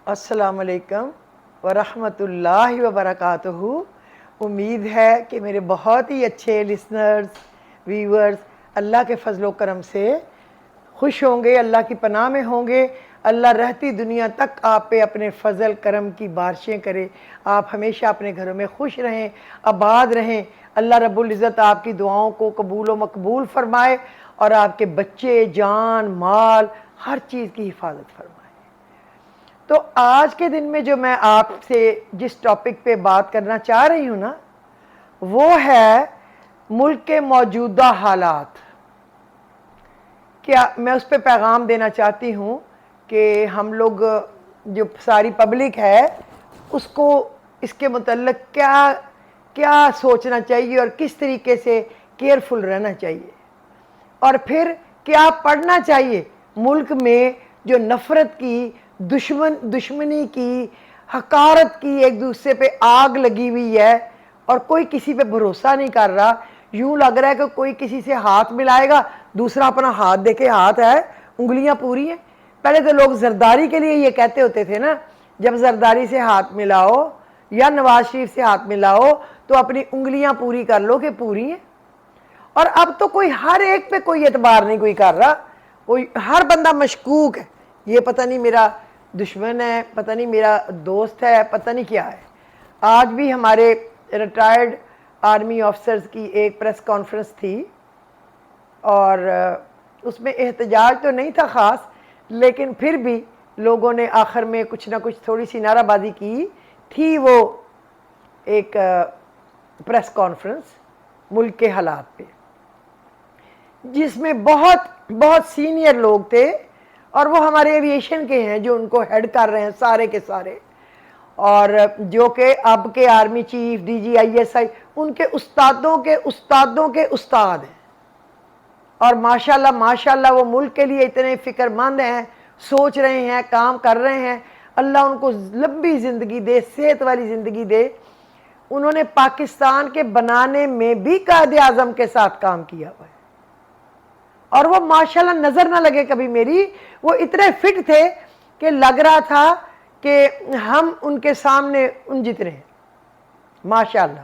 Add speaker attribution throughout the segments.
Speaker 1: السلام علیکم ورحمۃ اللہ وبرکاتہ۔ امید ہے کہ میرے بہت ہی اچھے لسنرز، ویورز اللہ کے فضل و کرم سے خوش ہوں گے، اللہ کی پناہ میں ہوں گے۔ اللہ رہتی دنیا تک آپ پہ اپنے فضل کرم کی بارشیں کرے، آپ ہمیشہ اپنے گھروں میں خوش رہیں، آباد رہیں۔ اللہ رب العزت آپ کی دعاؤں کو قبول و مقبول فرمائے اور آپ کے بچے، جان، مال، ہر چیز کی حفاظت فرمائے۔ تو آج کے دن میں جو میں آپ سے جس ٹاپک پہ بات کرنا چاہ رہی ہوں نا، وہ ہے ملک کے موجودہ حالات۔ کیا میں اس پہ پیغام دینا چاہتی ہوں کہ ہم لوگ جو ساری پبلک ہے اس کو اس کے متعلق کیا سوچنا چاہیے اور کس طریقے سے کیئرفل رہنا چاہیے، اور پھر کیا پڑھنا چاہیے ملک میں جو نفرت کی، دشمنی کی، حقارت کی، ایک دوسرے پہ آگ لگی ہوئی ہے اور کوئی کسی پہ بھروسہ نہیں کر رہا۔ یوں لگ رہا ہے کہ کوئی کسی سے ہاتھ ملائے گا، دوسرا اپنا ہاتھ دیکھے، ہاتھ ہے، انگلیاں پوری ہیں۔ پہلے تو لوگ زرداری کے لیے یہ کہتے ہوتے تھے نا، جب زرداری سے ہاتھ ملاؤ یا نواز شریف سے ہاتھ ملاؤ تو اپنی انگلیاں پوری کر لو کہ پوری ہیں۔ اور اب تو کوئی ہر ایک پہ کوئی اعتبار نہیں کوئی کر رہا، ہر بندہ مشکوک ہے، یہ پتہ نہیں میرا دشمن ہے، پتہ نہیں میرا دوست ہے، پتہ نہیں کیا ہے۔ آج بھی ہمارے ریٹائرڈ آرمی آفیسرز کی ایک پریس کانفرنس تھی اور اس میں احتجاج تو نہیں تھا خاص، لیکن پھر بھی لوگوں نے آخر میں کچھ نہ کچھ تھوڑی سی نعرہ بازی کی تھی۔ وہ ایک پریس کانفرنس ملک کے حالات پہ، جس میں بہت سینئر لوگ تھے اور وہ ہمارے ایویشن کے ہیں جو ان کو ہیڈ کر رہے ہیں سارے کے سارے، اور جو کہ اب کے army chief, D G, I S I, ان کے استادوں کے استاد ہیں، اور ماشاءاللہ وہ ملک کے لیے اتنے فکر مند ہیں، سوچ رہے ہیں، کام کر رہے ہیں۔ اللہ ان کو لمبی زندگی دے، صحت والی زندگی دے۔ انہوں نے پاکستان کے بنانے میں بھی قائد اعظم کے ساتھ کام کیا ہوا ہے، اور وہ ماشاءاللہ نظر نہ لگے کبھی میری، وہ اتنے فٹ تھے کہ لگ رہا تھا کہ ہم ان کے سامنے ان جتنے ہیں، ماشاءاللہ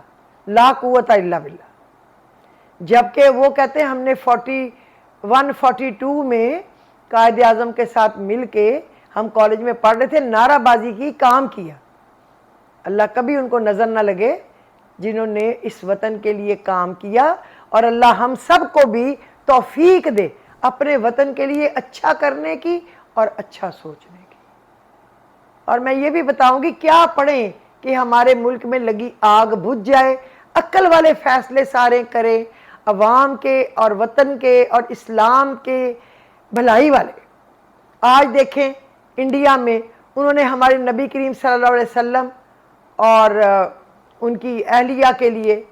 Speaker 1: لا قوت الا باللہ۔ جبکہ وہ کہتے ہیں ہم نے 42 میں قائد اعظم کے ساتھ مل کے ہم کالج میں پڑھ رہے تھے، نعرہ بازی کی، کام کیا۔ اللہ کبھی ان کو نظر نہ لگے جنہوں نے اس وطن کے لیے کام کیا، اور اللہ ہم سب کو بھی توفیق دے اپنے وطن کے لیے اچھا کرنے کی اور اچھا سوچنے کی۔ اور میں یہ بھی بتاؤں گی کیا پڑھیں کہ ہمارے ملک میں لگی آگ بجھ جائے، عقل والے فیصلے سارے کریں، عوام کے اور وطن کے اور اسلام کے بھلائی والے۔ آج دیکھیں انڈیا میں انہوں نے ہمارے نبی کریم صلی اللہ علیہ وسلم اور ان کی اہلیہ کے لیے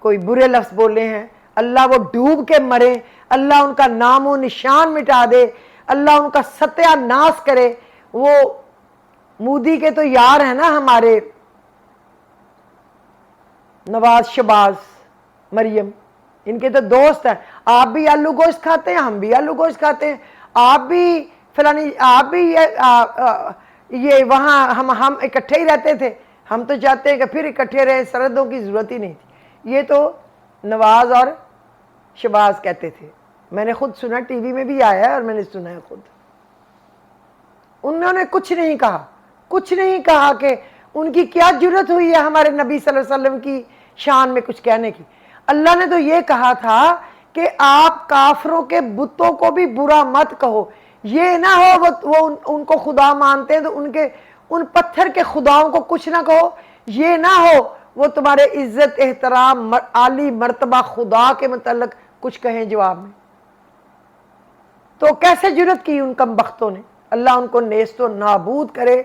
Speaker 1: کوئی برے لفظ بولے ہیں، اللہ وہ ڈوب کے مرے، اللہ ان کا نام و نشان مٹا دے، اللہ ان کا ستیہ ناش کرے۔ وہ مودی کے تو یار ہیں نا ہمارے نواز شہباز، مریم، ان کے تو دوست ہیں۔ آپ بھی آلو گوشت کھاتے ہیں، ہم بھی آلو گوشت کھاتے ہیں، آپ بھی فلانی، آپ بھی یہ وہاں ہم اکٹھے ہی رہتے تھے، ہم تو چاہتے ہیں کہ پھر اکٹھے رہے، سرحدوں کی ضرورت ہی نہیں تھی۔ یہ تو نواز اور شہباز کہتے تھے، میں نے خود سنا، ٹی وی میں بھی آیا ہے اور میں نے سنا ہے خود۔ انہوں نے کچھ نہیں کہا کہ ان کی کیا جرت ہوئی ہے ہمارے نبی صلی اللہ علیہ وسلم کی شان میں کچھ کہنے کی۔ اللہ نے تو یہ کہا تھا کہ آپ کافروں کے بتوں کو بھی برا مت کہو، یہ نہ ہو وہ ان کو خدا مانتے ہیں تو ان پتھر کے خداؤں کو کچھ نہ کہو، یہ نہ ہو وہ تمہارے عزت احترام عالی مرتبہ خدا کے متعلق کچھ کہیں جواب میں۔ تو کیسے جرت کی ان کم بختوں نے؟ اللہ ان کو نیست و نابود کرے،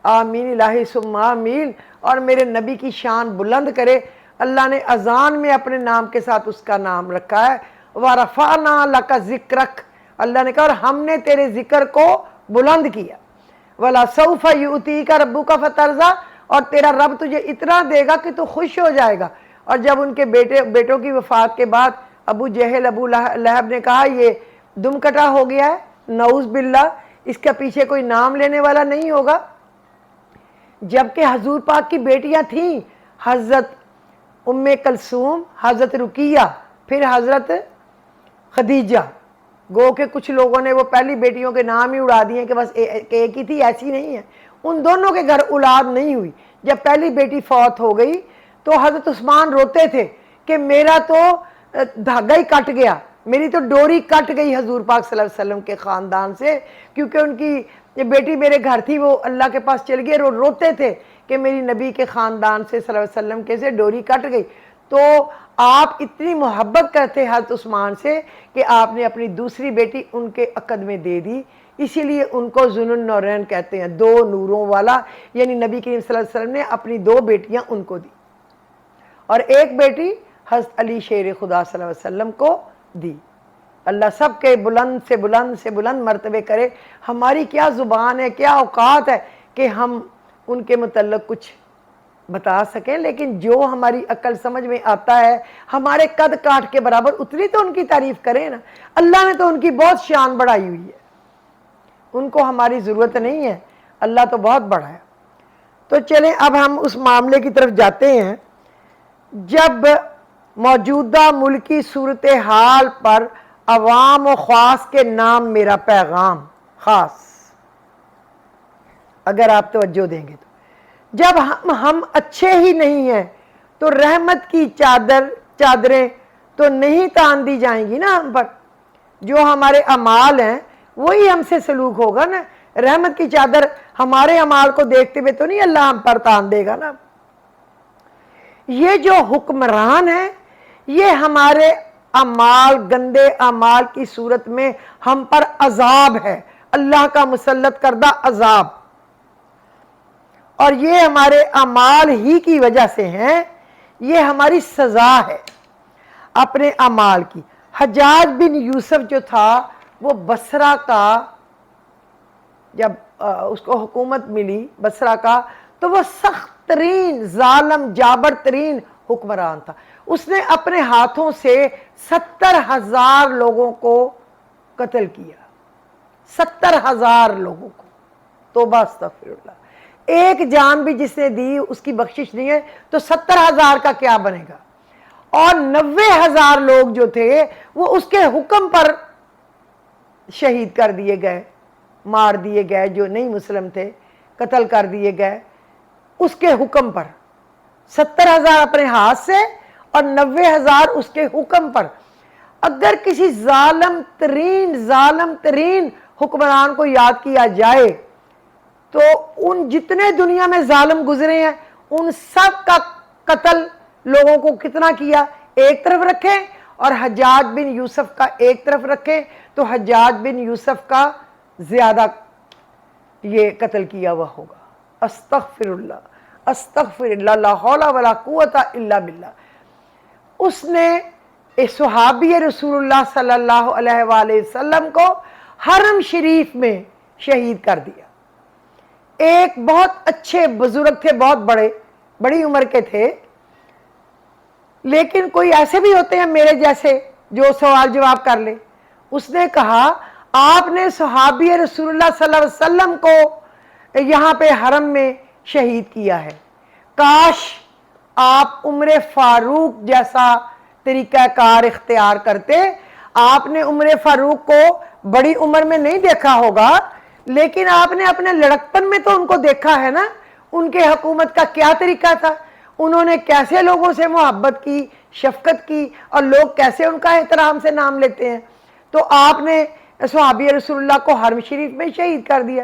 Speaker 1: آمین الہی ثم آمین، اور میرے نبی کی شان بلند کرے۔ اللہ نے اذان میں اپنے نام کے ساتھ اس کا نام رکھا ہے، وَرَفَعْنَا لَكَ ذِكْرَكَ، اللہ نے کہا اور ہم نے تیرے ذکر کو بلند کیا۔ وَلَسَوْفَ يُؤْتِيكَ رَبُّكَ فَتَرْضَىٰ، اور تیرا رب تجھے اتنا دے گا کہ تو خوش ہو جائے گا۔ اور جب ان کے بیٹوں کی وفات کے بعد ابو جہل، ابو لہب نے کہا یہ دم کٹا ہو گیا ہے، نعوذ باللہ، اس کے پیچھے کوئی نام لینے والا نہیں ہوگا، جبکہ حضور پاک کی بیٹیاں تھیں حضرت ام کلثوم، حضرت رقیہ، پھر حضرت خدیجہ. گو کہ کچھ لوگوں نے وہ پہلی بیٹیوں کے نام ہی اڑا دیے کہ بس ایک ہی تھی، ایسی نہیں ہے. ان دونوں کے گھر اولاد نہیں ہوئی. جب پہلی بیٹی فوت ہو گئی تو حضرت عثمان روتے تھے کہ میرا تو دھاگا ہی کٹ گیا، میری تو ڈوری کٹ گئی حضور پاک صلی اللہ علیہ وسلم کے خاندان سے، کیونکہ ان کی بیٹی میرے گھر تھی، وہ اللہ کے پاس چل گئی. روتے تھے کہ میری نبی کے خاندان سے صلی اللہ علیہ وسلم کے سے ڈوری کٹ گئی. تو آپ اتنی محبت کرتے حضرت عثمان سے کہ آپ نے اپنی دوسری بیٹی ان کے عقد میں دے دی. اسی لیے ان کو ذو النورین کہتے ہیں، دو نوروں والا. یعنی نبی کریم صلی اللہ علیہ وسلم نے اپنی دو بیٹیاں ان کو دی اور ایک بیٹی حضرت علی شیر خدا صلی اللہ علیہ وسلم کو دی. اللہ سب کے بلند سے بلند سے بلند مرتبے کرے. ہماری کیا زبان ہے، کیا اوقات ہے کہ ہم ان کے متعلق کچھ بتا سکیں، لیکن جو ہماری عقل سمجھ میں آتا ہے، ہمارے قد کاٹ کے برابر اتنی تو ان کی تعریف کریں نا. اللہ نے تو ان کی بہت شان بڑھائی ہوئی ہے، ان کو ہماری ضرورت نہیں ہے، اللہ تو بہت بڑا ہے. تو چلیں اب ہم اس معاملے کی طرف جاتے ہیں. جب موجودہ ملکی صورتحال پر عوام و خاص کے نام میرا پیغام خاص، اگر آپ توجہ دیں گے تو جب ہم اچھے ہی نہیں ہیں تو رحمت کی چادریں تو نہیں تان دی جائیں گی نا ہم پر. جو ہمارے اعمال ہیں وہی ہم سے سلوک ہوگا نا. رحمت کی چادر ہمارے اعمال کو دیکھتے ہوئے تو نہیں اللہ ہم پر تان دے گا نا. یہ جو حکمران ہیں یہ ہمارے اعمال، گندے اعمال کی صورت میں ہم پر عذاب ہے، اللہ کا مسلط کردہ عذاب، اور یہ ہمارے اعمال ہی کی وجہ سے ہیں. یہ ہماری سزا ہے اپنے اعمال کی. حجاج بن یوسف جو تھا وہ بصرہ کا، جب اس کو حکومت ملی بصرہ کا، تو وہ سخت ترین ظالم جابر ترین حکمران تھا. اس نے اپنے ہاتھوں سے 70,000 لوگوں کو قتل کیا. 70,000 لوگوں کو. توبہ استغفر اللہ. ایک جان بھی جس نے دی اس کی بخشش نہیں ہے، تو 70,000 کا کیا بنے گا. اور 90,000 لوگ جو تھے وہ اس کے حکم پر شہید کر دیے گئے، مار دیے گئے. جو نہیں مسلم تھے قتل کر دیے گئے اس کے حکم پر. 70,000 اپنے ہاتھ سے اور 90,000 اس کے حکم پر. اگر کسی ظالم ترین حکمران کو یاد کیا جائے تو ان جتنے دنیا میں ظالم گزرے ہیں ان سب کا قتل لوگوں کو کتنا کیا ایک طرف رکھیں، اور حجاج بن یوسف کا ایک طرف رکھیں تو حجاج بن یوسف کا زیادہ یہ قتل کیا ہوا ہوگا. استغفر اللہ استغفر اللہ، لا حول ولا قوت الا باللہ. اس نے صحابی رسول اللہ صلی اللہ علیہ وآلہ وسلم کو حرم شریف میں شہید کر دیا. ایک بہت اچھے بزرگ تھے، بہت بڑی عمر کے تھے، لیکن کوئی ایسے بھی ہوتے ہیں میرے جیسے جو سوال جواب کر لے. اس نے کہا آپ نے صحابی رسول اللہ صلی اللہ علیہ وسلم کو یہاں پہ حرم میں شہید کیا ہے، کاش آپ عمر فاروق جیسا طریقہ کار اختیار کرتے. آپ نے عمر فاروق کو بڑی عمر میں نہیں دیکھا ہوگا، لیکن آپ نے اپنے لڑکپن میں تو ان کو دیکھا ہے نا. ان کے حکومت کا کیا طریقہ تھا، انہوں نے کیسے لوگوں سے محبت کی، شفقت کی، اور لوگ کیسے ان کا احترام سے نام لیتے ہیں. تو آپ نے صحابی رسول اللہ کو حرم شریف میں شہید کر دیا.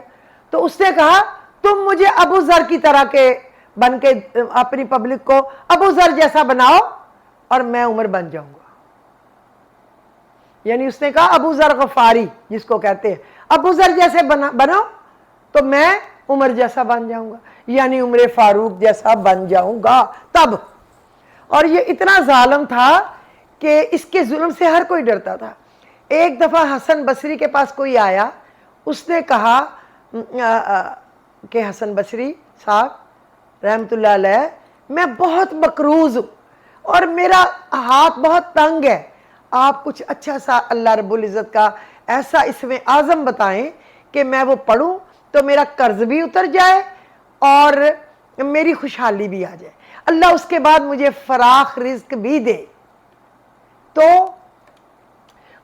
Speaker 1: تو اس نے کہا تم مجھے ابو ذر کی طرح کے بن کے اپنی پبلک کو ابو ذر جیسا بناؤ اور میں عمر بن جاؤں گا. یعنی اس نے کہا ابو ذر غفاری جس کو کہتے ہیں، ابو ذر جیسے بنو تو میں عمر جیسا بن جاؤں گا، یعنی عمر فاروق جیسا بن جاؤں گا تب. اور یہ اتنا ظالم تھا کہ اس کے ظلم سے ہر کوئی ڈرتا تھا. ایک دفعہ حسن بصری کے پاس کوئی آیا، اس نے کہا کہ حسن بصری صاحب رحمت اللہ علیہ، میں بہت مقروض ہوں اور میرا ہاتھ بہت تنگ ہے، آپ کچھ اچھا سا اللہ رب العزت کا ایسا اسم اعظم بتائیں کہ میں وہ پڑھوں تو میرا قرض بھی اتر جائے اور میری خوشحالی بھی آ جائے، اللہ اس کے بعد مجھے فراخ رزق بھی دے۔ تو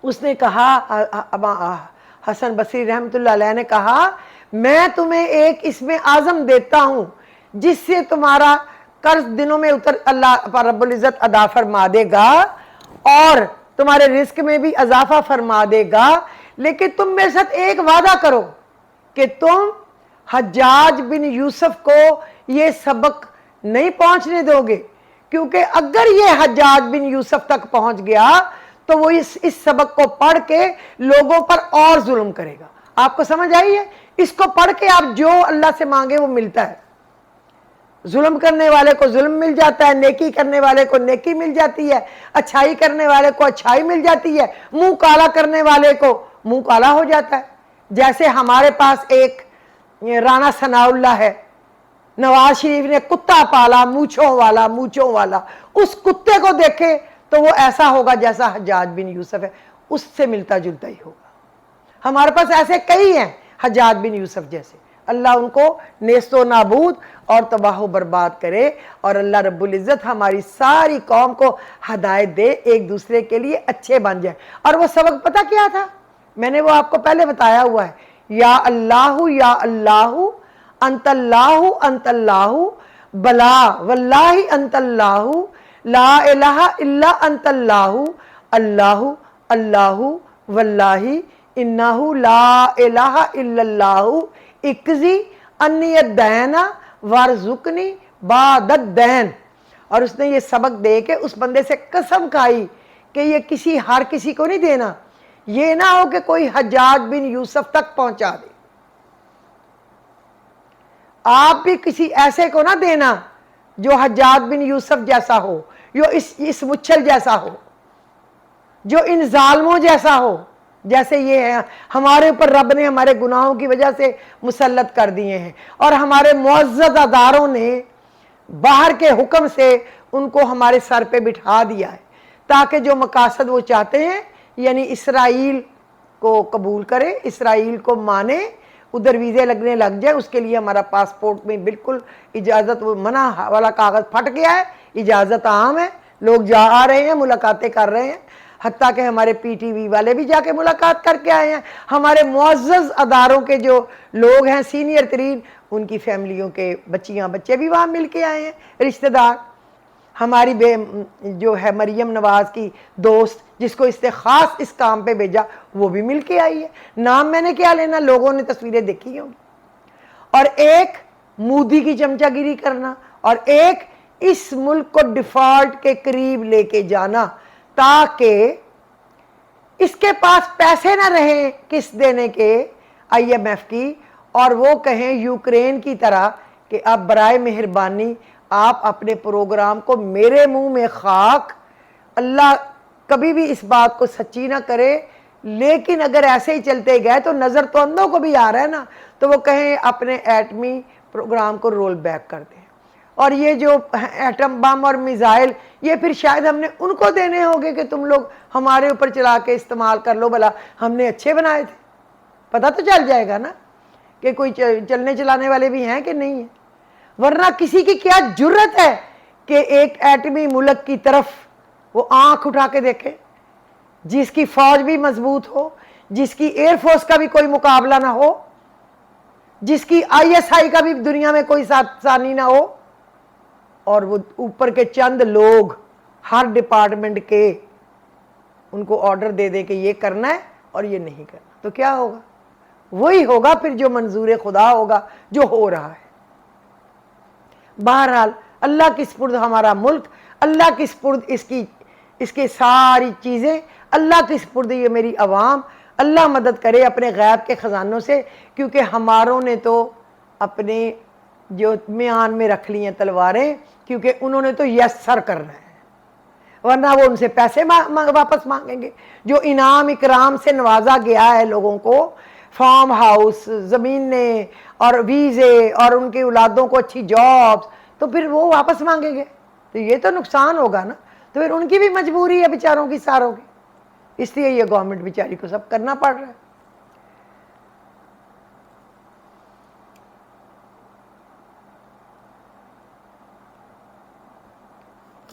Speaker 1: اس نے کہا، حسن بصری رحمۃ اللہ علیہ نے کہا، میں تمہیں ایک اسم اعظم دیتا ہوں جس سے تمہارا قرض دنوں میں اللہ رب العزت ادا فرما دے گا اور تمہارے رزق میں بھی اضافہ فرما دے گا، لیکن تم میرے ساتھ ایک وعدہ کرو کہ تم حجاج بن یوسف کو یہ سبق نہیں پہنچنے دو گے، کیونکہ اگر یہ حجاج بن یوسف تک پہنچ گیا تو وہ اس سبق کو پڑھ کے لوگوں پر اور ظلم کرے گا۔ آپ کو سمجھ آئی ہے؟ اس کو پڑھ کے آپ جو اللہ سے مانگے وہ ملتا ہے۔ ظلم کرنے والے کو ظلم مل جاتا ہے، نیکی کرنے والے کو نیکی مل جاتی ہے، اچھائی کرنے والے کو اچھائی مل جاتی ہے، منہ کالا کرنے والے کو منہ کالا ہو جاتا ہے۔ جیسے ہمارے پاس ایک رانا ثناء اللہ ہے، نواز شریف نے کتا پالا، مونچھوں والا، اس کتے کو دیکھے تو وہ ایسا ہوگا جیسا حجاج بن یوسف ہے، اس سے ملتا جلتا ہی ہوگا۔ ہمارے پاس ایسے کئی ہیں حجاج بن یوسف جیسے، اللہ ان کو نیست و نابود اور تباہ و برباد کرے، اور اللہ رب العزت ہماری ساری قوم کو ہدایت دے، ایک دوسرے کے لیے اچھے بن جائے۔ اور وہ سبق پتہ کیا تھا؟ میں نے وہ آپ کو پہلے بتایا ہوا ہے، یا اللہ انت اللہ بلا واللہ انت اللہ لا الہ الا انت اللہ اللہ واللہ انہ لا الہ الا اللہ اقضی انی الدین وارزقنی بعد الدین۔ اور اس نے یہ سبق دے کے اس بندے سے قسم کھائی کہ یہ ہر کسی کو نہیں دینا، یہ نہ ہو کہ کوئی حجاج بن یوسف تک پہنچا دے، آپ بھی کسی ایسے کو نہ دینا جو حجاج بن یوسف جیسا ہو، جو اس مچھل جیسا ہو، جو ان ظالموں جیسا ہو، جیسے یہ ہے ہمارے اوپر رب نے ہمارے گناہوں کی وجہ سے مسلط کر دیے ہیں، اور ہمارے معزز اداروں نے باہر کے حکم سے ان کو ہمارے سر پہ بٹھا دیا ہے تاکہ جو مقاصد وہ چاہتے ہیں، یعنی اسرائیل کو قبول کرے، اسرائیل کو مانے، ادھر ویزے لگنے لگ جائے، اس کے لیے ہمارا پاسپورٹ میں بالکل اجازت، وہ منع والا کاغذ پھٹ گیا ہے، اجازت عام ہے، لوگ جا آ رہے ہیں، ملاقاتیں کر رہے ہیں، حتیٰ کہ ہمارے پی ٹی وی والے بھی جا کے ملاقات کر کے آئے ہیں، ہمارے معزز اداروں کے جو لوگ ہیں سینئر ترین، ان کی فیملیوں کے بچیاں بچے بھی وہاں مل کے آئے ہیں، رشتہ دار۔ ہماری جو ہے مریم نواز کی دوست جس کو اس نے خاص اس کام پہ بھیجا، وہ بھی مل کے آئی ہے۔ نام میں نے کیا لینا، لوگوں نے تصویریں دیکھی ہوں گی۔ اور ایک مودی کی چمچہ گیری کرنا، اور ایک اس ملک کو ڈیفالٹ کے قریب لے کے جانا تاکہ اس کے پاس پیسے نہ رہیں قسط دینے کے آئی ایم ایف کی، اور وہ کہیں یوکرین کی طرح کہ اب برائے مہربانی آپ اپنے پروگرام کو میرے منہ میں خاک، اللہ کبھی بھی اس بات کو سچی نہ کرے، لیکن اگر ایسے ہی چلتے گئے تو نظر تو اندھوں کو بھی آ رہا ہے نا، تو وہ کہیں اپنے ایٹمی پروگرام کو رول بیک کر دیں، اور یہ جو ایٹم بم اور میزائل یہ پھر شاید ہم نے ان کو دینے ہوگے کہ تم لوگ ہمارے اوپر چلا کے استعمال کر لو، بھلا ہم نے اچھے بنائے تھے۔ پتہ تو چل جائے گا نا کہ کوئی چلنے چلانے والے بھی ہیں کہ نہیں ہیں، ورنہ کسی کی کیا جرت ہے کہ ایک ایٹمی ملک کی طرف وہ آنکھ اٹھا کے دیکھے، جس کی فوج بھی مضبوط ہو، جس کی ایئر فورس کا بھی کوئی مقابلہ نہ ہو، جس کی آئی ایس آئی کا بھی دنیا میں کوئی ثانی نہ ہو، اور وہ اوپر کے چند لوگ ہر ڈپارٹمنٹ کے ان کو آرڈر دے دے کہ یہ کرنا ہے اور یہ نہیں کرنا، تو کیا ہوگا؟ وہی ہوگا پھر جو منظور خدا ہوگا، جو ہو رہا ہے۔ بہرحال اللہ کی سپرد ہمارا ملک، اللہ کی سپرد اس کی ساری چیزیں، اللہ کی سپرد یہ میری عوام، اللہ مدد کرے اپنے غیب کے خزانوں سے، کیونکہ ہماروں نے تو اپنے جو میان میں رکھ لی ہیں تلواریں، کیونکہ انہوں نے تو یسر کرنا ہے، ورنہ وہ ان سے پیسے واپس مانگیں گے۔ جو انعام اکرام سے نوازا گیا ہے لوگوں کو، فارم ہاؤس، زمینیں اور ویزے اور ان کی اولادوں کو اچھی جابز، تو پھر وہ واپس مانگیں گے، تو یہ تو نقصان ہوگا نا، تو پھر ان کی بھی مجبوری ہے بیچاروں کی ساروں کی، اس لیے یہ گورنمنٹ بیچاری کو سب کرنا پڑ رہا ہے۔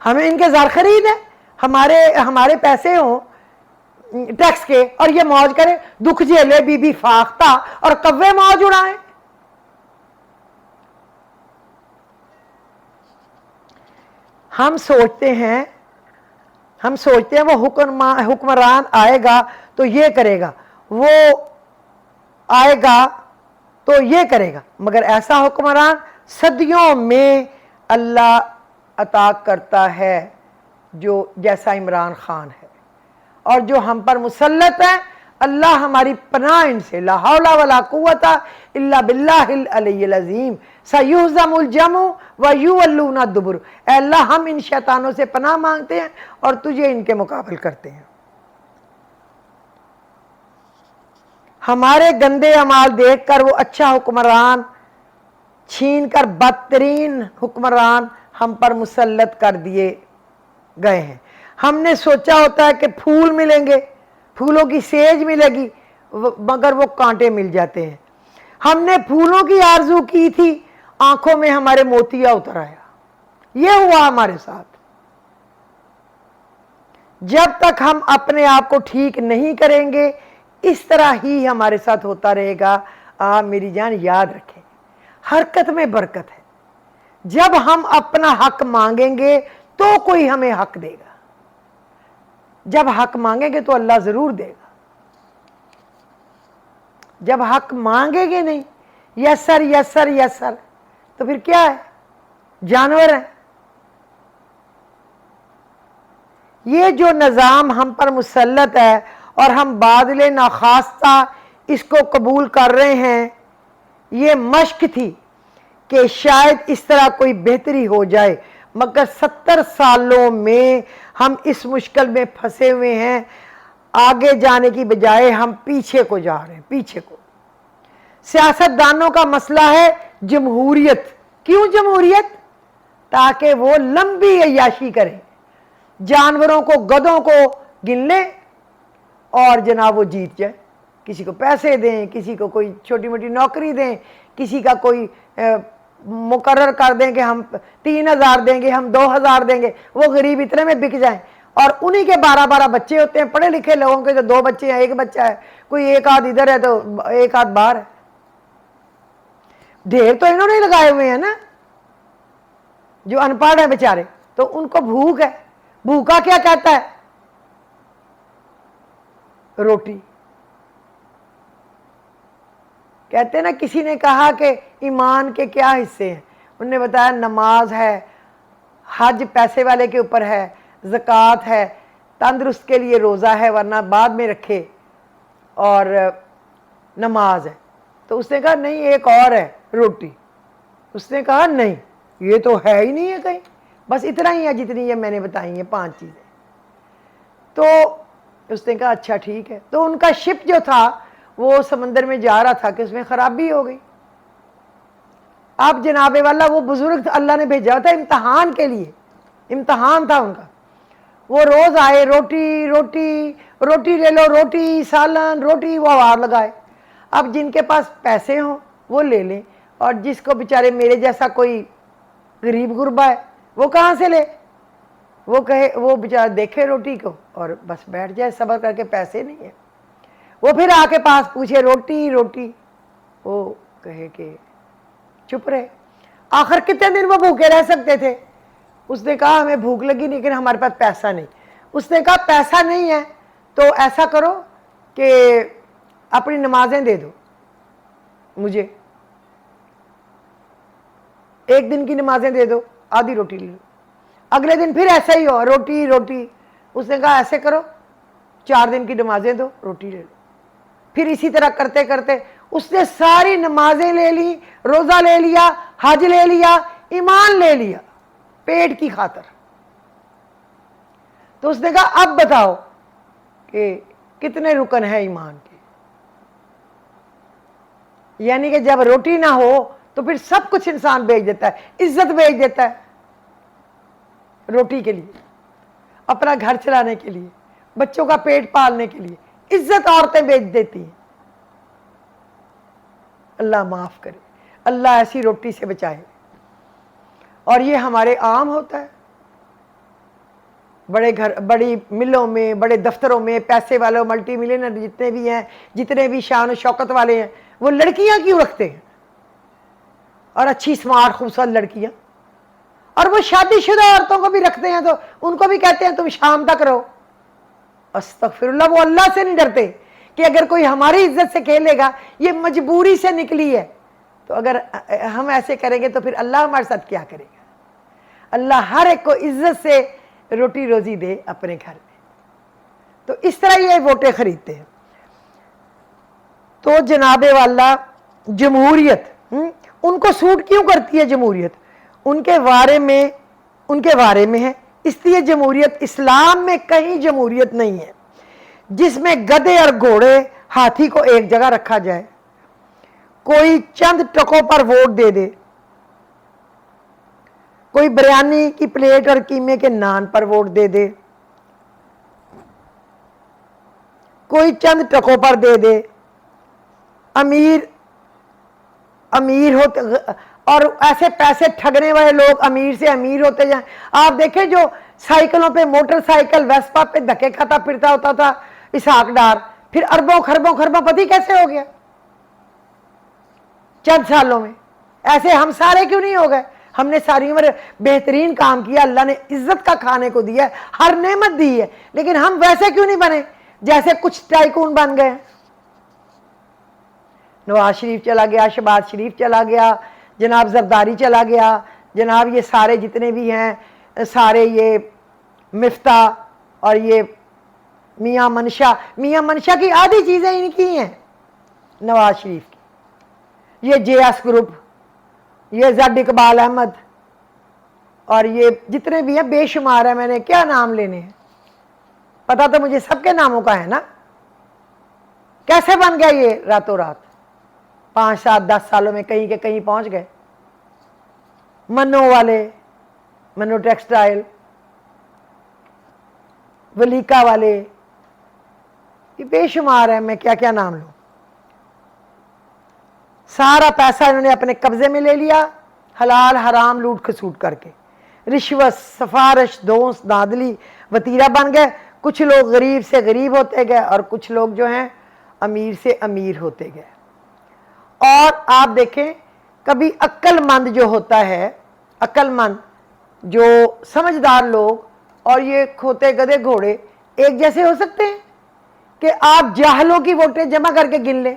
Speaker 1: ہمیں ان کے زر خرید ہے، ہمارے پیسے ہوں ٹیکس کے، اور یہ موج کرے، دکھ جھیلے بی بی فاختہ اور کوے موج اڑائیں۔ ہم سوچتے ہیں وہ حکمران آئے گا تو یہ کرے گا، وہ آئے گا تو یہ کرے گا، مگر ایسا حکمران صدیوں میں اللہ عطا کرتا ہے جو جیسا عمران خان ہے، اور جو ہم پر مسلط ہے اللہ ہماری پناہ ان سے، لا حول ولا قوت الا باللہ العلی العظیم، سیہزم الجمع ویولون الدبر۔ اے اللہ ہم ان شیطانوں سے پناہ مانگتے ہیں اور تجھے ان کے مقابل کرتے ہیں۔ ہمارے گندے اعمال دیکھ کر وہ اچھا حکمران چھین کر بدترین حکمران ہم پر مسلط کر دیے گئے ہیں۔ ہم نے سوچا ہوتا ہے کہ پھول ملیں گے، پھولوں کی سیج ملے گی، مگر وہ کانٹے مل جاتے ہیں۔ ہم نے پھولوں کی آرزو کی تھی، آنکھوں میں ہمارے موتیا اتر آیا۔ یہ ہوا ہمارے ساتھ۔ جب تک ہم اپنے آپ کو ٹھیک نہیں کریں گے اس طرح ہی ہمارے ساتھ ہوتا رہے گا۔ آپ میری جان یاد رکھیں، حرکت میں برکت ہے۔ جب ہم اپنا حق مانگیں گے تو کوئی ہمیں حق دے گا، جب حق مانگیں گے تو اللہ ضرور دے گا۔ جب حق مانگیں گے نہیں، یسر یسر یسر، تو پھر کیا ہے؟ جانور ہیں۔ یہ جو نظام ہم پر مسلط ہے اور ہم بادل ناخواستہ اس کو قبول کر رہے ہیں، یہ مشق تھی کہ شاید اس طرح کوئی بہتری ہو جائے، مگر 70 سالوں میں ہم اس مشکل میں پھنسے ہوئے ہیں، آگے جانے کی بجائے ہم پیچھے کو جا رہے ہیں، پیچھے کو۔ سیاست دانوں کا مسئلہ ہے جمہوریت۔ کیوں جمہوریت؟ تاکہ وہ لمبی عیاشی کریں، جانوروں کو گدھوں کو گن لیں اور جناب وہ جیت جائے، کسی کو پیسے دیں، کسی کو کوئی چھوٹی موٹی نوکری دیں، کسی کا کوئی مقرر کر دیں کہ ہم 3000 دیں گے، ہم 2000 دیں گے، وہ غریب اتنے میں بک جائیں، اور انہی کے 12 بچے ہوتے ہیں۔ پڑھے لکھے لوگوں کے جو 2 بچے ہیں، 1 بچہ ہے، کوئی ایک آدھ ادھر ہے تو ایک آدھ باہر ہے۔ ڈھیر تو انہوں نے لگائے ہوئے ہیں نا، جو ان پڑھ ہیں بیچارے، تو ان کو بھوک ہے۔ بھوکا کیا کہتا ہے؟ روٹی۔ کہتے ہیں نا، کسی نے کہا کہ ایمان کے کیا حصے ہیں، انہوں نے بتایا نماز ہے، حج پیسے والے کے اوپر ہے، زکوٰۃ ہے، تندرست کے لیے روزہ ہے ورنہ بعد میں رکھے، اور نماز ہے۔ تو اس نے کہا نہیں ایک اور ہے، روٹی۔ اس نے کہا نہیں یہ تو ہے ہی نہیں ہے کہیں، بس اتنا ہی ہے جتنی یہ میں نے بتائی ہیں 5 چیزیں۔ تو اس نے کہا اچھا ٹھیک ہے۔ تو ان کا شپ جو تھا وہ سمندر میں جا رہا تھا کہ اس میں خرابی ہو گئی۔ اب جناب والا وہ بزرگ اللہ نے بھیجا تھا امتحان کے لیے، امتحان تھا ان کا۔ وہ روز آئے، روٹی روٹی روٹی لے لو، روٹی سالن روٹی، وہ آوار لگائے۔ اب جن کے پاس پیسے ہوں وہ لے لیں، اور جس کو بیچارے میرے جیسا کوئی غریب غربا ہے وہ کہاں سے لے؟ وہ کہے، وہ بیچارہ دیکھے روٹی کو اور بس بیٹھ جائے، صبر کر کے پیسے نہیں ہیں۔ وہ پھر آ کے پاس پوچھے روٹی روٹی، وہ کہے کہ چپ رہے۔ آخر کتنے دن وہ بھوکے رہ سکتے تھے؟ اس نے کہا ہمیں بھوک لگی لیکن ہمارے پاس پیسہ نہیں۔ اس نے کہا پیسہ نہیں ہے تو ایسا کرو کہ اپنی نمازیں دے دو مجھے، 1 دن کی نمازیں دے دو، آدھی روٹی لے لو۔ اگلے دن پھر ایسا ہی ہو، روٹی روٹی۔ اس نے کہا ایسے کرو 4 دن کی نمازیں دو، روٹی لے لو۔ پھر اسی طرح کرتے کرتے اس نے ساری نمازیں لے لی، روزہ لے لیا، حج لے لیا، ایمان لے لیا، پیٹ کی خاطر۔ تو اس نے کہا اب بتاؤ کہ کتنے رکن ہیں ایمان کے؟ یعنی کہ جب روٹی نہ ہو تو پھر سب کچھ انسان بیچ دیتا ہے، عزت بیچ دیتا ہے روٹی کے لیے، اپنا گھر چلانے کے لیے، بچوں کا پیٹ پالنے کے لیے، عزت عورتیں بیچ دیتی ہیں۔ اللہ معاف کرے، اللہ ایسی روٹی سے بچائے۔ اور یہ ہمارے عام ہوتا ہے۔ بڑے گھر، بڑی ملوں میں، بڑے دفتروں میں، پیسے والوں، ملٹی ملینر جتنے بھی ہیں، جتنے بھی شان و شوکت والے ہیں، وہ لڑکیاں کیوں رکھتے ہیں؟ اور اچھی سمارٹ خوبصورت لڑکیاں، اور وہ شادی شدہ عورتوں کو بھی رکھتے ہیں تو ان کو بھی کہتے ہیں تم شام تک رہو۔ استغفر اللہ، وہ اللہ سے نہیں ڈرتے کہ اگر کوئی ہماری عزت سے کھیلے گا، یہ مجبوری سے نکلی ہے، تو اگر ہم ایسے کریں گے تو پھر اللہ ہمارے ساتھ کیا کرے گا؟ اللہ ہر ایک کو عزت سے روٹی روزی دے اپنے گھر میں۔ تو اس طرح یہ ووٹیں خریدتے ہیں۔ تو جناب والا جمہوریت ان کو سوٹ کیوں کرتی ہے؟ جمہوریت ان کے بارے میں ہے، اس لیے جمہوریت، اسلام میں کہیں جمہوریت نہیں ہے جس میں گدھے اور گھوڑے، ہاتھی کو ایک جگہ رکھا جائے، کوئی چند ٹکوں پر ووٹ دے دے، کوئی بریانی کی پلیٹ اور قیمے کے نان پر ووٹ دے دے، کوئی چند ٹکوں پر دے دے، امیر ہوتے، اور ایسے پیسے ٹھگنے والے لوگ امیر سے امیر ہوتے جائیں۔ آپ دیکھیں جو سائیکلوں پہ، موٹر سائیکل ویسپا پہ دھکے کھاتا پھرتا ہوتا تھا اسحاق ڈار، پھر اربوں خربوں پتی کیسے ہو گیا چند سالوں میں؟ ایسے ہم سارے کیوں نہیں ہو گئے؟ ہم نے ساری عمر بہترین کام کیا، اللہ نے عزت کا کھانے کو دیا ہے، ہر نعمت دی ہے، لیکن ہم ویسے کیوں نہیں بنے جیسے کچھ ٹائکون بن گئے؟ نواز شریف چلا گیا، شہباز شریف چلا گیا، جناب زرداری چلا گیا، جناب یہ سارے جتنے بھی ہیں، سارے یہ مفتاح اور یہ میاں منشا کی آدھی چیزیں ان کی ہیں نواز شریف کی، یہ جے ایس گروپ، یہ زد اقبال احمد، اور یہ جتنے بھی ہیں بے شمار ہیں، میں نے کیا نام لینے ہیں، پتہ تو مجھے سب کے ناموں کا ہے نا۔ کیسے بن گیا یہ راتوں رات؟ 5 7 10 سالوں میں کہیں کے کہیں پہنچ گئے۔ منو ٹیکسٹائل، ولیکا والے، یہ بے شمار ہیں، میں کیا کیا نام لوں۔ سارا پیسہ انہوں نے اپنے قبضے میں لے لیا، حلال حرام لوٹ کھسوٹ کر کے، رشوت، سفارش، دوست، دھاندلی، وتیرہ بن گئے۔ کچھ لوگ غریب سے غریب ہوتے گئے اور کچھ لوگ جو ہیں امیر سے امیر ہوتے گئے۔ اور آپ دیکھیں کبھی عقل مند جو ہوتا ہے، عقل مند جو سمجھدار لوگ اور یہ کھوتے گدھے گھوڑے ایک جیسے ہو سکتے ہیں کہ آپ جاہلوں کی ووٹیں جمع کر کے گن لیں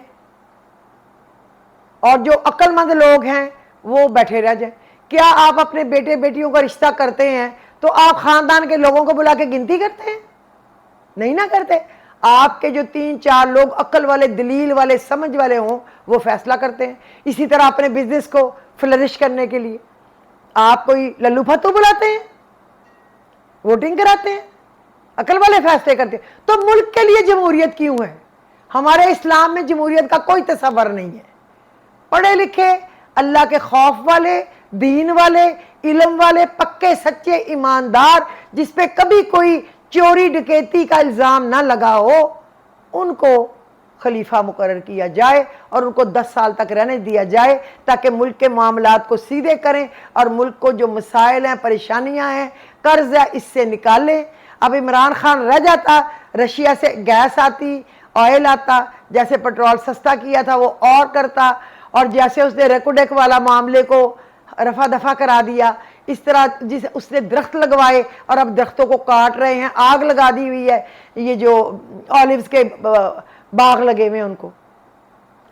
Speaker 1: اور جو عقل مند لوگ ہیں وہ بیٹھے رہ جائیں؟ کیا آپ اپنے بیٹے بیٹیوں کا رشتہ کرتے ہیں تو آپ خاندان کے لوگوں کو بلا کے گنتی کرتے ہیں؟ نہیں نہ کرتے۔ آپ کے جو 3 4 لوگ عقل والے، دلیل والے، سمجھ والے ہوں وہ فیصلہ کرتے ہیں۔ اسی طرح اپنے بزنس کو فلرش کرنے کے لیے آپ کوئی للو پھتو بلاتے ہیں، ووٹنگ کراتے ہیں، عقل والے فیصلے کرتے ہیں۔ تو ملک کے لیے جمہوریت کیوں ہے؟ ہمارے اسلام میں جمہوریت کا کوئی تصور نہیں ہے۔ پڑھے لکھے، اللہ کے خوف والے، دین والے، علم والے، پکے سچے ایماندار، جس پہ کبھی کوئی چوری ڈکیتی کا الزام نہ لگا ہو، ان کو خلیفہ مقرر کیا جائے اور ان کو 10 سال تک رہنے دیا جائے تاکہ ملک کے معاملات کو سیدھے کریں اور ملک کو جو مسائل ہیں، پریشانیاں ہیں، قرض ہے، اس سے نکالیں۔ اب عمران خان رہ جاتا، رشیا سے گیس آتی، آئل آتا، جیسے پٹرول سستا کیا تھا وہ اور کرتا، اور جیسے اس نے ریکوڈیک والا معاملے کو رفع دفع کرا دیا، اس طرح جس اس نے درخت لگوائے اور اب درختوں کو کاٹ رہے ہیں، آگ لگا دی ہوئی ہے، یہ جو اولیوز کے باغ لگے ہوئے ان کو،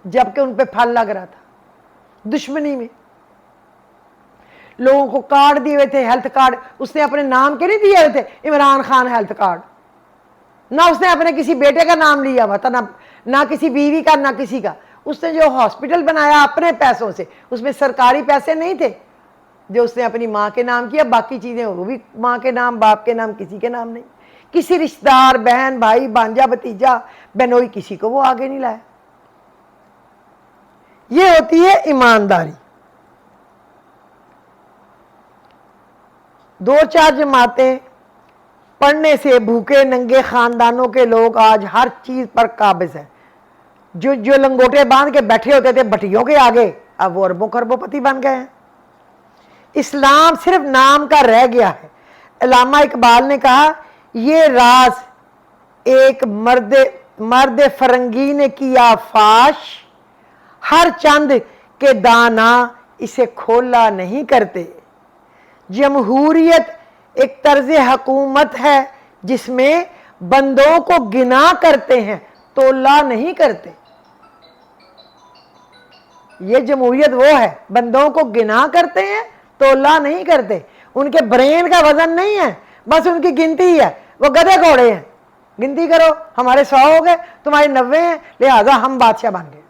Speaker 1: جبکہ ان پہ پھل لگ رہا تھا، دشمنی میں لوگوں کو کارڈ دیے ہوئے تھے، ہیلتھ کارڈ اس نے اپنے نام کے نہیں دیے ہوئے تھے، عمران خان ہیلتھ کارڈ، نہ اس نے اپنے کسی بیٹے کا نام لیا ہوا تھا، نہ کسی بیوی کا، نہ کسی کا۔ اس نے جو ہاسپٹل بنایا اپنے پیسوں سے، اس میں سرکاری پیسے نہیں تھے، جو اس نے اپنی ماں کے نام کیا، باقی چیزیں وہ بھی ماں کے نام، باپ کے نام، کسی کے نام نہیں، کسی رشتہ دار، بہن، بھائی، بھانجا، بھتیجا، بہنوئی، کسی کو وہ آگے نہیں لایا۔ یہ ہوتی ہے ایمانداری۔ 2 4 جماعتیں پڑھنے سے بھوکے ننگے خاندانوں کے لوگ آج ہر چیز پر قابض ہیں۔ جو لنگوٹے باندھ کے بیٹھے ہوتے تھے بٹیوں کے آگے، اب وہ اربوں خربوں پتی بن گئے ہیں۔ اسلام صرف نام کا رہ گیا ہے۔ علامہ اقبال نے کہا یہ راز ایک مرد فرنگی نے کیا فاش، ہر چند کے دانا اسے کھولا نہیں کرتے۔ جمہوریت ایک طرز حکومت ہے جس میں بندوں کو گنا کرتے ہیں، تولا نہیں کرتے۔ یہ جمہوریت وہ ہے، بندوں کو گنا کرتے ہیں، تولا نہیں کرتے۔ ان کے برین کا وزن نہیں ہے، بس ان کی گنتی ہے، وہ گدھے گھوڑے ہیں۔ گنتی کرو، ہمارے 100 ہو گئے، تمہارے 90 ہیں، لہذا ہم بادشاہ بن گئے۔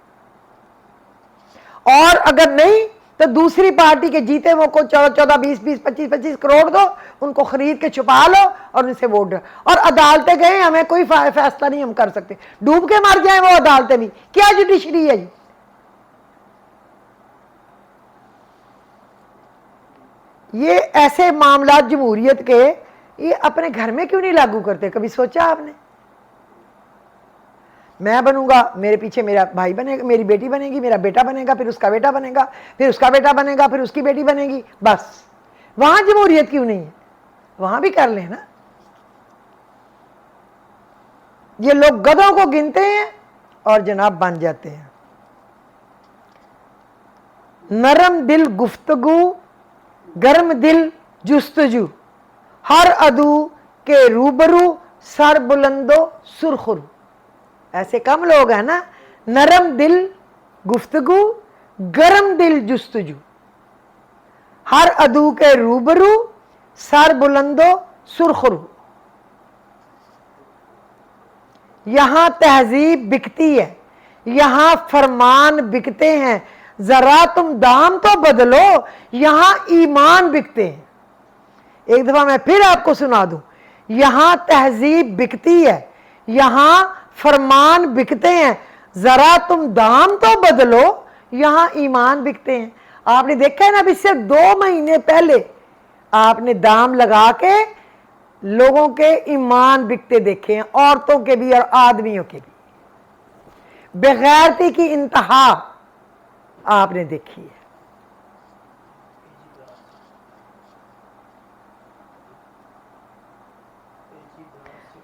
Speaker 1: اور اگر نہیں تو دوسری پارٹی کے جیتے وہ کو 14 20 20 25 کروڑ دو، ان کو خرید کے چھپا لو اور ان سے ووٹ۔ اور عدالتیں گئے، ہمیں کوئی فیصلہ نہیں ہم کر سکتے، ڈوب کے مر جائیں وہ عدالتیں بھی۔ کیا جوڈیشری ہے جی؟ یہ ایسے معاملات جمہوریت کے یہ اپنے گھر میں کیوں نہیں لاگو کرتے؟ کبھی سوچا آپ نے؟ میں بنوں گا، میرے پیچھے میرا بھائی بنے گا، میری بیٹی بنے گی، میرا بیٹا بنے گا، پھر اس کا بیٹا بنے گا، پھر اس کا بیٹا بنے گا، پھر اس کی بیٹی بنے گی، بس۔ وہاں جمہوریت کیوں نہیں ہے؟ وہاں بھی کر لیں نا۔ یہ لوگ گدھوں کو گنتے ہیں اور جناب بن جاتے ہیں۔ نرم دل گفتگو، گرم دل جستجو، ہر عدو کے روبرو سر بلندو سرخرو۔ ایسے کم لوگ ہیں نا، نرم دل گفتگو، گرم دل جستجو، ہر عدو کے روبرو سر بلندو سرخرو۔ یہاں تہذیب بکتی ہے، یہاں فرمان بکتے ہیں، ذرا تم دام تو بدلو، یہاں ایمان بکتے ہیں۔ ایک دفعہ میں پھر آپ کو سنا دوں، یہاں تہذیب بکتی ہے، یہاں فرمان بکتے ہیں، ذرا تم دام تو بدلو، یہاں ایمان بکتے ہیں۔ آپ نے دیکھا ہے نا، ابھی صرف 2 مہینے پہلے آپ نے دام لگا کے لوگوں کے ایمان بکتے دیکھے ہیں، عورتوں کے بھی اور آدمیوں کے بھی۔ بغیرتی کی انتہا آپ نے دیکھی ہے۔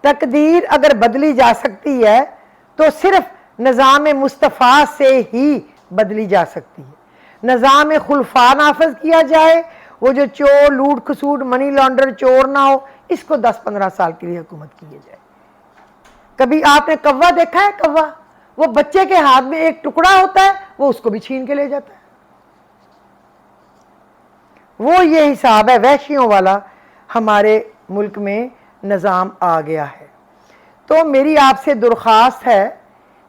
Speaker 1: تقدیر اگر بدلی جا سکتی ہے تو صرف نظام مصطفیٰ سے ہی بدلی جا سکتی ہے۔ نظام خلفاء نافذ کیا جائے، وہ جو چور، لوٹ کھسوٹ، منی لانڈر چور نہ ہو، اس کو 10-15 سال کے لیے حکومت کی جائے۔ کبھی آپ نے کوا دیکھا ہے؟ کوا، وہ بچے کے ہاتھ میں ایک ٹکڑا ہوتا ہے، وہ اس کو بھی چھین کے لے جاتا ہے۔ وہ یہ حساب ہے وحشیوں والا، ہمارے ملک میں نظام آ گیا ہے۔ تو میری آپ سے درخواست ہے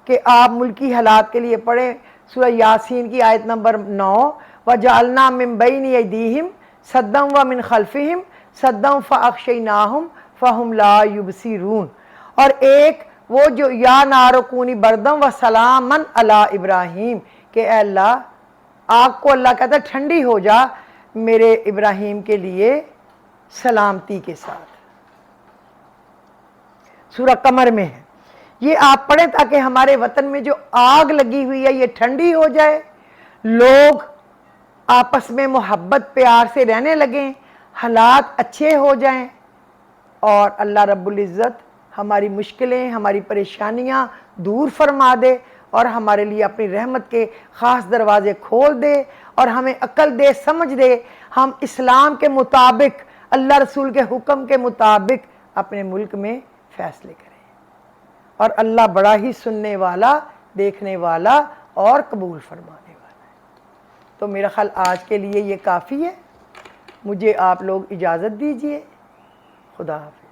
Speaker 1: کہ آپ ملکی حالات کے لیے پڑھیں سورہ یاسین کی آیت نمبر 9، وَجَعَلْنَا مِن بَيْنِ أَيْدِيهِمْ سَدًّا وَمِنْ خَلْفِهِمْ سَدًّا فَأَغْشَيْنَاهُمْ فَهُمْ لَا يُبْصِرُونَ۔ اور ایک وہ جو یا نارو کونی بردم و سلامن علی ابراہیم، کہ اے اللہ، آگ کو اللہ کہتا ہے ٹھنڈی ہو جا میرے ابراہیم کے لیے سلامتی کے ساتھ۔ سورہ قمر میں ہے، یہ آپ پڑھیں تاکہ ہمارے وطن میں جو آگ لگی ہوئی ہے یہ ٹھنڈی ہو جائے، لوگ آپس میں محبت پیار سے رہنے لگیں، حالات اچھے ہو جائیں، اور اللہ رب العزت ہماری مشکلیں، ہماری پریشانیاں دور فرما دے، اور ہمارے لیے اپنی رحمت کے خاص دروازے کھول دے، اور ہمیں عقل دے، سمجھ دے، ہم اسلام کے مطابق، اللہ رسول کے حکم کے مطابق اپنے ملک میں فیصلے کریں۔ اور اللہ بڑا ہی سننے والا، دیکھنے والا اور قبول فرمانے والا ہے۔ تو میرا خیال آج کے لیے یہ کافی ہے، مجھے آپ لوگ اجازت دیجئے، خدا حافظ۔